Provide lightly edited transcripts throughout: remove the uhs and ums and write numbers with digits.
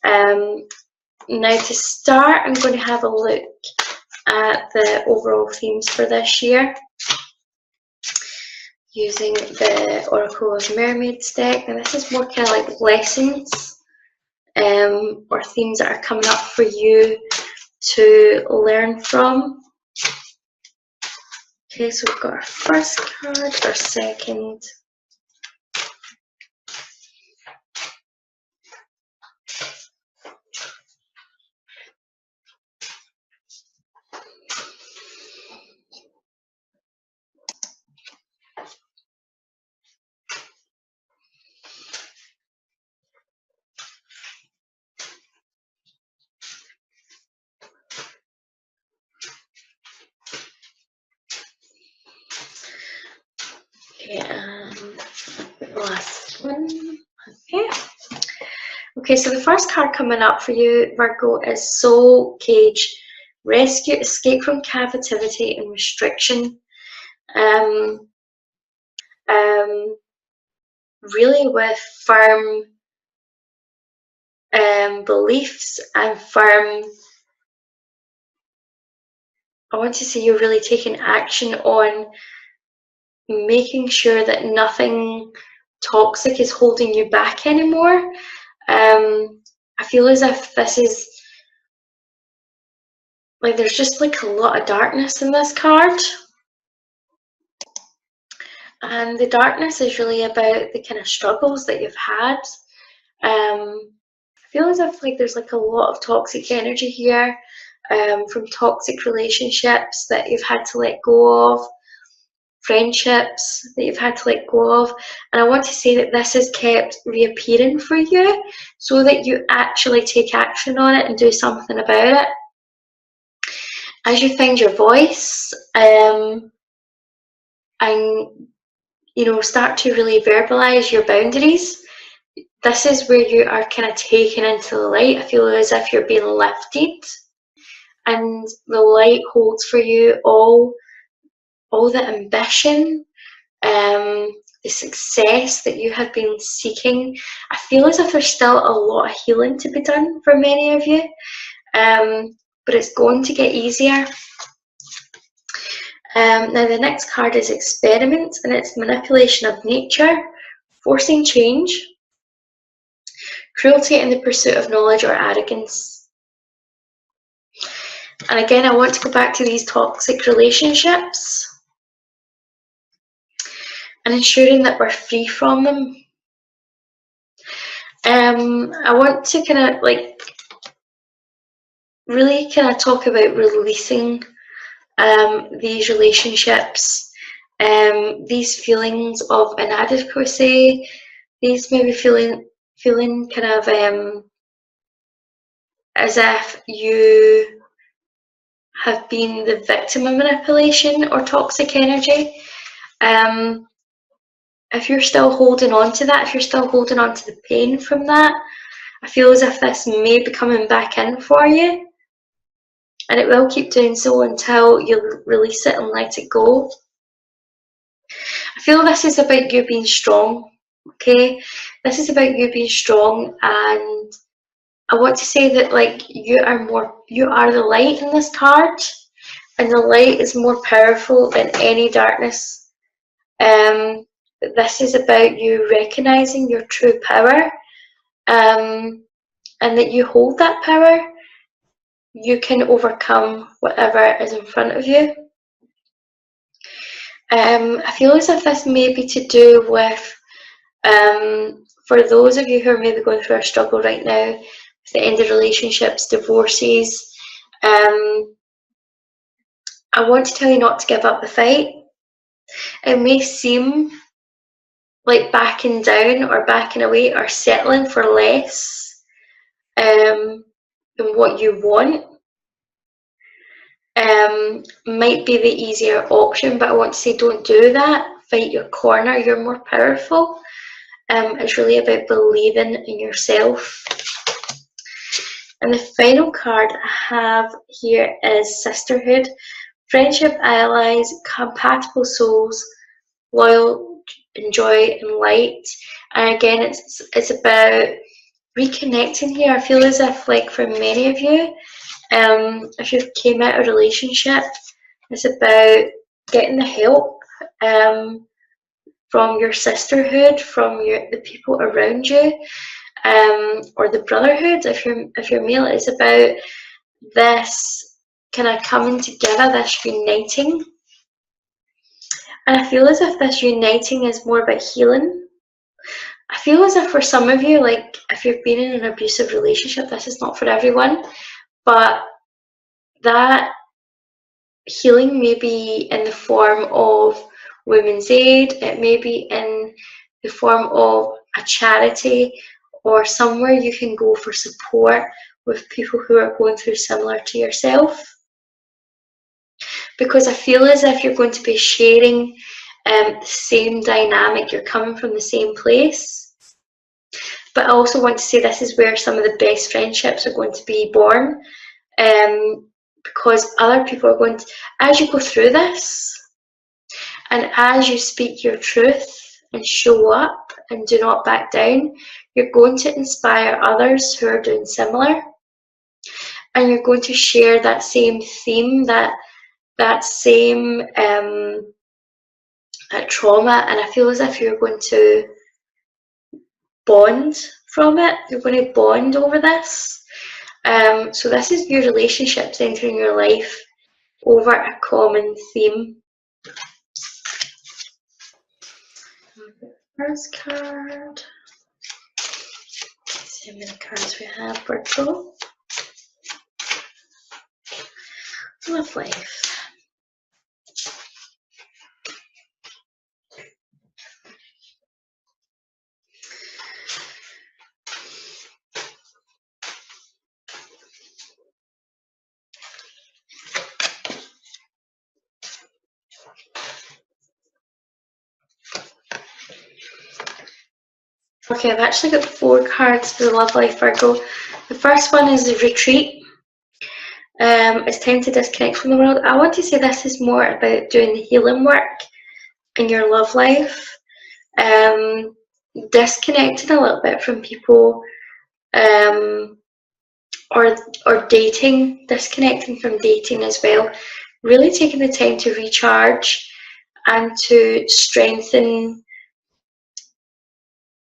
Now to start, I'm going to have a look at the overall themes for this year using the Oracle of Mermaids deck. And this is more kind of like lessons or themes that are coming up for you to learn from. Okay, so we've got our first card, our second, and the last one. Okay, so the first card coming up for you, Virgo, is Soul Cage. Rescue, escape from captivity and restriction. Really with firm beliefs and firm, I want to say you're really taking action on making sure that nothing toxic is holding you back anymore. I feel as if this is like there's just like a lot of darkness in this card, and the darkness is really about the kind of struggles that you've had. I feel as if like there's like a lot of toxic energy here, from toxic relationships that you've had to let go of, friendships that you've had to let go of, and I want to say that this has kept reappearing for you so that you actually take action on it and do something about it. As you find your voice, and start to really verbalize your boundaries, this is where you are kind of taken into the light. I feel as if you're being lifted, and the light holds for you all the ambition, the success that you have been seeking. I feel as if there's still a lot of healing to be done for many of you, but it's going to get easier. Now the next card is Experiment, and it's manipulation of nature, forcing change, cruelty in the pursuit of knowledge or arrogance. And again, I want to go back to these toxic relationships and ensuring that we're free from them. I want to kind of like really kind of talk about releasing these relationships, these feelings of inadequacy, these maybe feeling kind of as if you have been the victim of manipulation or toxic energy. If you're still holding on to that, if you're still holding on to the pain from that, I feel as if this may be coming back in for you, and it will keep doing so until you release it and let it go. I feel this is about you being strong, okay? This is about you being strong, and I want to say that like you are the light in this card, and the light is more powerful than any darkness. This is about you recognizing your true power, and that you hold that power. You can overcome whatever is in front of you. I feel as if this may be to do with, for those of you who are maybe going through a struggle right now, with the end of relationships, divorces, I want to tell you not to give up the fight. It may seem like backing down or backing away or settling for less than what you want might be the easier option, but I want to say don't do that. Fight your corner. You're more powerful. It's really about believing in yourself. And the final card I have here is Sisterhood, friendship, allies, compatible souls, loyal, and joy and light. And again, it's about reconnecting here. I feel as if, like, for many of you, if you came out of a relationship, it's about getting the help from your sisterhood, from the people around you, or the brotherhood. If you're male, it's about this kind of coming together, this uniting. And I feel as if this uniting is more about healing. I feel as if for some of you, like, if you've been in an abusive relationship, this is not for everyone, but that healing may be in the form of Women's Aid, it may be in the form of a charity, or somewhere you can go for support with people who are going through similar to yourself. Because I feel as if you're going to be sharing the same dynamic, you're coming from the same place. But I also want to say this is where some of the best friendships are going to be born, because other people are going to, as you go through this, and as you speak your truth and show up and do not back down, you're going to inspire others who are doing similar. And you're going to share that same theme, that same that trauma. And I feel as if you're going to bond from it. You're going to bond over this. So this is your relationships entering your life over a common theme. First card. Let's see how many cards we have. Virgo. Love life. Okay, I've actually got 4 cards for the Love Life, Virgo. The first one is the retreat. It's time to disconnect from the world. I want to say this is more about doing the healing work in your love life. Disconnecting a little bit from people, or dating, disconnecting from dating as well. Really taking the time to recharge and to strengthen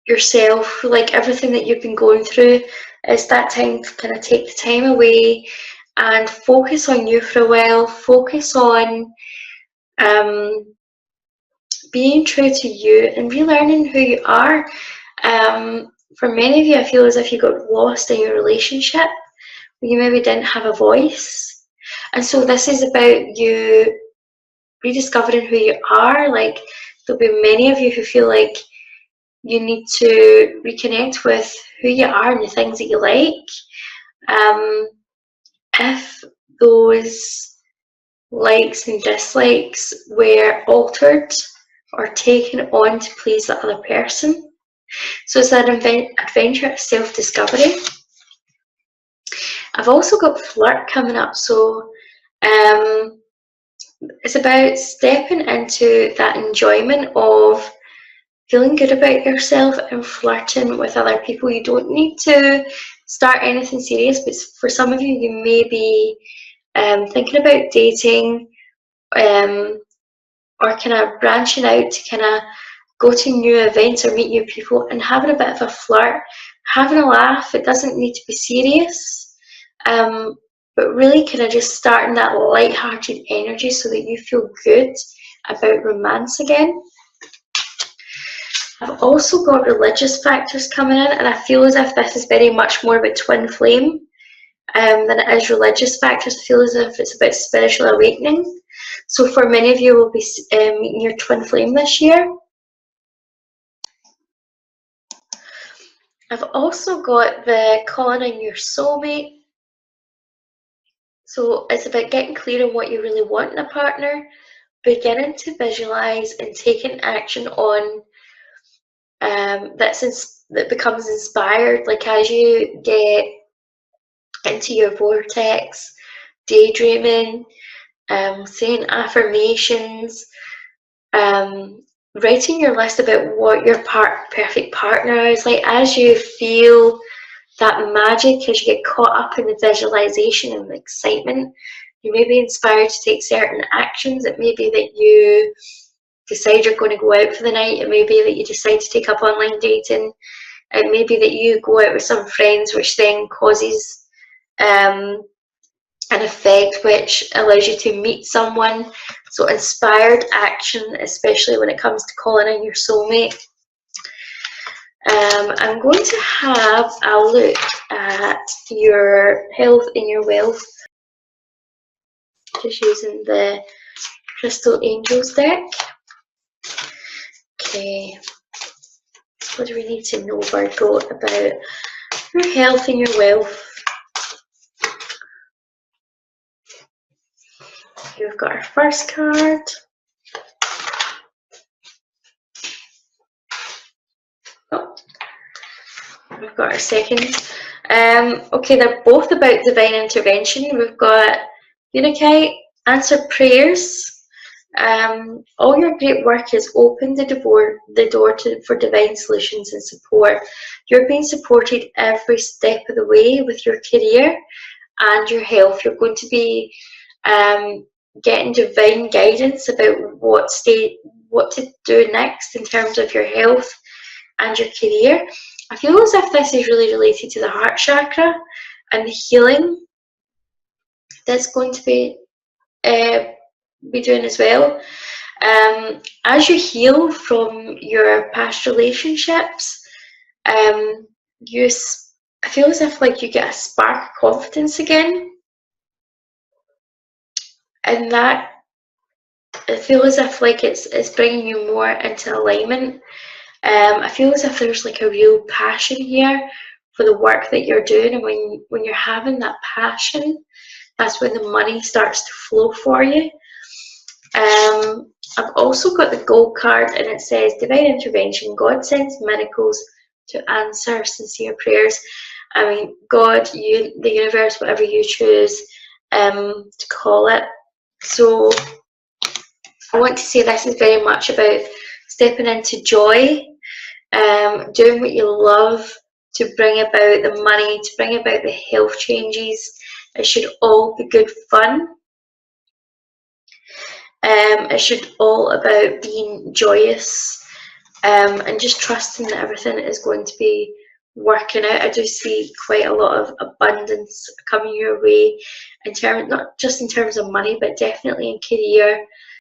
yourself. Like, everything that you've been going through, is that time to kind of take the time away and focus on you for a while. Focus on being true to you and relearning who you are. For many of you, I feel as if you got lost in your relationship. You maybe didn't have a voice. And so this is about you rediscovering who you are. Like, there'll be many of you who feel like you need to reconnect with who you are and the things that you like. If those likes and dislikes were altered or taken on to please the other person. So it's that adventure of self-discovery. I've also got flirt coming up, so it's about stepping into that enjoyment of feeling good about yourself and flirting with other people. You don't need to start anything serious, but for some of you, you may be thinking about dating, or kind of branching out to kind of go to new events or meet new people and having a bit of a flirt, having a laugh. It doesn't need to be serious, but really kind of just starting that light-hearted energy so that you feel good about romance again. I've also got religious factors coming in, and I feel as if this is very much more about twin flame than it is religious factors. I feel as if it's about spiritual awakening. So for many of you, will be meeting your twin flame this year. I've also got the calling in your soulmate. So it's about getting clear on what you really want in a partner, beginning to visualize and taking action on that becomes inspired. Like, as you get into your vortex, daydreaming, saying affirmations, writing your list about what your perfect partner is. Like, as you feel that magic as you get caught up in the visualization and the excitement. You may be inspired to take certain actions. It may be that you decide you're going to go out for the night. It may be that you decide to take up online dating. It may be that you go out with some friends, which then causes an effect which allows you to meet someone. So inspired action, especially when it comes to calling in your soulmate. I'm going to have a look at your health and your wealth, just using the Crystal Angels deck. Okay, what do we need to know, Virgo, about your health and your wealth? You've got our first card. Oh, we've got our second. Okay, they're both about divine intervention. We've got Unikite, answer prayers. All your great work has opened the door for divine solutions and support. You're being supported every step of the way with your career and your health. You're going to be getting divine guidance about what to do next in terms of your health and your career. I feel as if this is really related to the heart chakra and the healing that's going to be doing as well. As you heal from your past relationships, I feel as if like you get a spark of confidence again, and that I feel as if like it's bringing you more into alignment. I feel as if there's like a real passion here for the work that you're doing, and when you're having that passion, that's when the money starts to flow for you. I've also got the gold card, and it says divine intervention. God sends miracles to answer sincere prayers. I mean, God, the universe, whatever you choose to call it. So I want to say this is very much about stepping into joy, doing what you love to bring about the money, to bring about the health changes. It should all be good fun. It should all about being joyous and just trusting that everything is going to be working out. I do see quite a lot of abundance coming your way, in terms, not just in terms of money, but definitely in career.